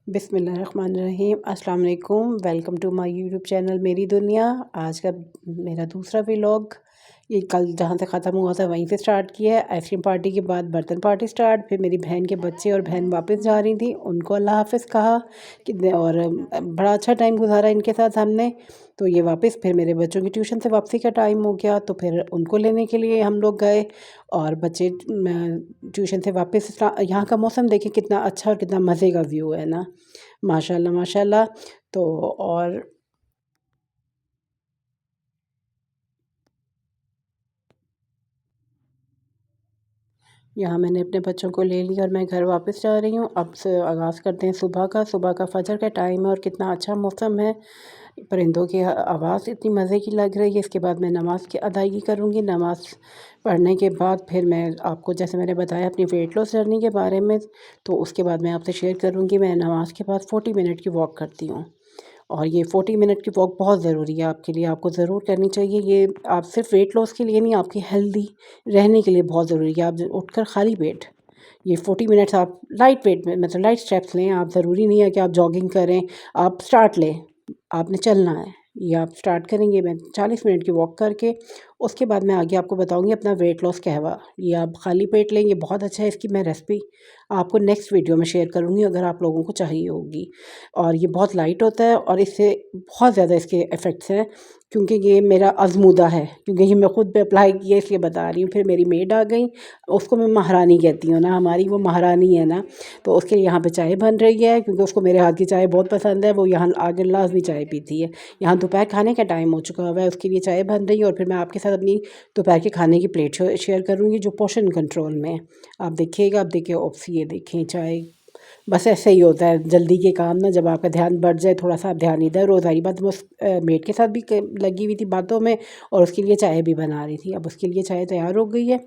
बिस्मिल्लाहिर्रहमानिर्रहीम अस्सलाम वालेकुम। Welcome to my YouTube channel मेरी दुनिया। आज का मेरा दूसरा व्लॉग, ये कल जहाँ से ख़त्म हुआ था वहीं से स्टार्ट किया है। आइसक्रीम पार्टी के बाद बर्तन पार्टी स्टार्ट, फिर मेरी बहन के बच्चे और बहन वापस जा रही थी, उनको अल्लाह हाफ़िज़ कहा कि और बड़ा अच्छा टाइम गुजारा इनके साथ हमने। तो ये वापस फिर मेरे बच्चों की ट्यूशन से वापसी का टाइम हो गया, तो फिर उनको लेने के लिए हम लोग गए। और बच्चे ट्यूशन से वापस यहाँ का मौसम देखिए कितना अच्छा और कितना मज़े का व्यू है ना, माशाल्लाह माशाल्लाह। तो और यहाँ मैंने अपने बच्चों को ले लिया और मैं घर वापस जा रही हूँ। अब से आगाज़ करते हैं सुबह का फजर का टाइम है और कितना अच्छा मौसम है। परिंदों की आवाज़ इतनी मज़े की लग रही है। इसके बाद मैं नमाज़ की अदायगी करूँगी। नमाज़ पढ़ने के बाद फिर मैं आपको, जैसे मैंने बताया अपनी वेट लॉस जर्नी के बारे में, तो उसके बाद मैं आपसे शेयर करूँगी। मैं नमाज़ के बाद 40 मिनट की वॉक करती हूँ और ये 40 मिनट की वॉक बहुत ज़रूरी है आपके लिए, आपको ज़रूर करनी चाहिए। ये आप सिर्फ वेट लॉस के लिए नहीं, आपकी हेल्दी रहने के लिए बहुत ज़रूरी है। आप उठकर खाली पेट ये 40 मिनट्स आप लाइट वेट में, मतलब लाइट स्टेप्स लें। आप ज़रूरी नहीं है कि आप जॉगिंग करें, आप स्टार्ट लें, आपने चलना है। ये आप स्टार्ट करेंगे मैं 40 मिनट की वॉक करके, उसके बाद मैं आगे आपको बताऊंगी अपना वेट लॉस कहवा। ये आप खाली पेट लेंगे, बहुत अच्छा है। इसकी मैं रेसिपी आपको नेक्स्ट वीडियो में शेयर करूंगी अगर आप लोगों को चाहिए होगी। और ये बहुत लाइट होता है और इससे बहुत ज़्यादा इसके इफ़ेक्ट्स हैं, क्योंकि ये मेरा आजमूदा है, क्योंकि ये मैं खुद पे अप्लाई किया इसलिए बता रही हूँ। फिर मेरी मेड आ गई, उसको मैं महारानी कहती हूँ ना, हमारी वो महारानी है ना। तो उसके लिए यहाँ पे चाय बन रही है, क्योंकि उसको मेरे हाथ की चाय बहुत पसंद है। वो यहाँ आगे लाजमी चाय पीती है। यहाँ दोपहर खाने का टाइम हो चुका हुआ है, उसके लिए चाय बन रही है। और फिर मैं आपके साथ अपनी दोपहर के खाने की प्लेट शेयर करूँगी जो पोर्शन कंट्रोल में है। आप देखिएगा, आप देखिए ऑप्स, ये देखें चाय। बस ऐसे ही होता है जल्दी के काम ना, जब आपका ध्यान बढ़ जाए थोड़ा सा, आप ध्यान इधर हो। सारी बात मैं उस मेड के साथ भी लगी हुई थी बातों में, और उसके लिए चाय भी बना रही थी। अब उसके लिए चाय तैयार हो गई है,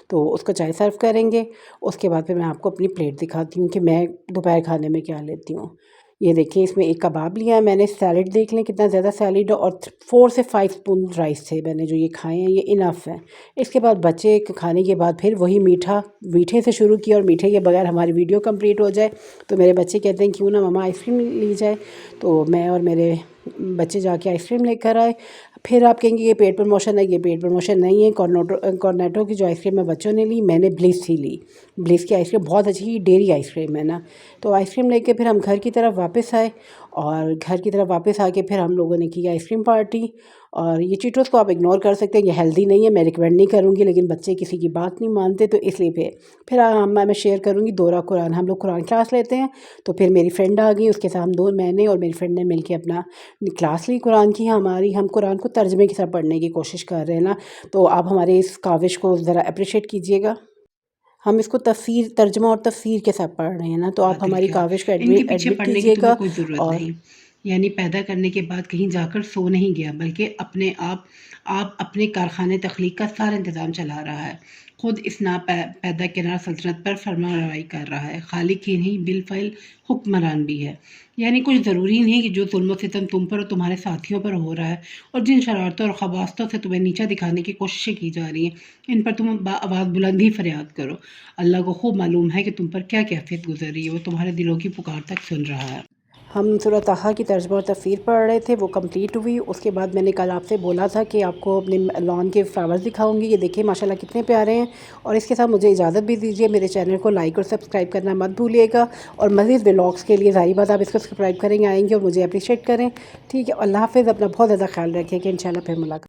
तो उसको चाय सर्व करेंगे। उसके बाद फिर मैं आपको अपनी प्लेट दिखाती हूँ कि मैं दोपहर खाने में क्या लेती हूँ। ये देखिए, इसमें एक कबाब लिया है मैंने। सैलेड देख लें कितना ज़्यादा सैलेड है, और 4 से 5 स्पून राइस थे मैंने जो ये खाए हैं, ये इनफ है। इसके बाद बच्चे खाने के बाद फिर वही मीठे से शुरू किया, और मीठे के बगैर हमारी वीडियो कंप्लीट हो जाए। तो मेरे बच्चे कहते हैं क्यों ना मम्मा आइसक्रीम ली जाए। तो मैं और मेरे बच्चे जाके आइसक्रीम लेकर आए। फिर आप कहेंगे ये पेड प्रमोशन है, ये पेड प्रमोशन नहीं है। कॉर्नेटो की जो आइसक्रीम है बच्चों ने ली, मैंने ब्लिस ही ली। ब्लिस की आइसक्रीम बहुत अच्छी डेयरी आइसक्रीम है ना। तो आइसक्रीम लेके फिर हम घर की तरफ वापस आए, और घर की तरफ वापस आके फिर हम लोगों ने की आइसक्रीम पार्टी। और ये चीटोस को आप इग्नोर कर सकते हैं, ये हेल्दी नहीं है, मैं रिकमेंड नहीं करूँगी, लेकिन बच्चे किसी की बात नहीं मानते, तो इसलिए फिर मैं शेयर करूँगी दोहरा कुरान। हम लोग कुरान क्लास लेते हैं, तो फिर मेरी फ्रेंड आ गई, उसके साथ मैंने और मेरी फ्रेंड ने मिलके अपना क्लास ली कुरान की। हम कुरान को तर्जमे के साथ पढ़ने की कोशिश कर रहे हैं ना। तो आप हमारे इस काविश को ज़रा अप्रिशिएट कीजिएगा। हम इसको तफसीर, तर्जमा और तफसीर के साथ पढ़ रहे हैं ना, तो आप बातिल हमारी क्या, काविश को इनके पीछे एडमिट पड़ने की तुम्हें कीजिएगा। कोई ज़रूरत और नहीं। यानी पैदा करने के बाद कहीं जाकर सो नहीं गया, बल्कि अपने आप अपने कारखाने तख्लीक का सारा इंतज़ाम चला रहा है। खुद इस पैदा किनार सल्तनत पर फरमारवाई कर रहा है। खालिक ही नहीं, बिलफ़ैल हुक्मरान भी है। यानी कुछ ज़रूरी नहीं है कि जो जुल्म सितम तुम पर और तुम्हारे साथियों पर हो रहा है, और जिन शरारतों और खबास्तों से तुम्हें नीचा दिखाने की कोशिशें की जा रही हैं, इन पर तुम आवाज़ बुलंद ही फरियाद करो। अल्लाह को खूब मालूम है कि तुम पर क्या कैफियत गुजर रही है। वो तुम्हारे दिलों की पुकार तक सुन रहा है। हम सूरह ताहा की तर्जमा और तफसीर पढ़ रहे थे, वो कंप्लीट हुई। उसके बाद मैंने कल आपसे बोला था कि आपको अपने लॉन के फ्लावर्स दिखाऊंगी। ये देखिए माशाल्लाह कितने प्यारे हैं। और इसके साथ मुझे इजाज़त भी दीजिए, मेरे चैनल को लाइक और सब्सक्राइब करना मत भूलिएगा। और मज़ीद व्लॉग्स के लिए ज़ाहिर बात आप इसको सब्सक्राइब करेंगे, आएँगे और मुझे अप्रिशिएट करें। ठीक है, अल्लाह हाफ़िज़। अपना बहुत ज़्यादा ख्याल रखिए कि इंशाल्लाह फिर मुलाकात।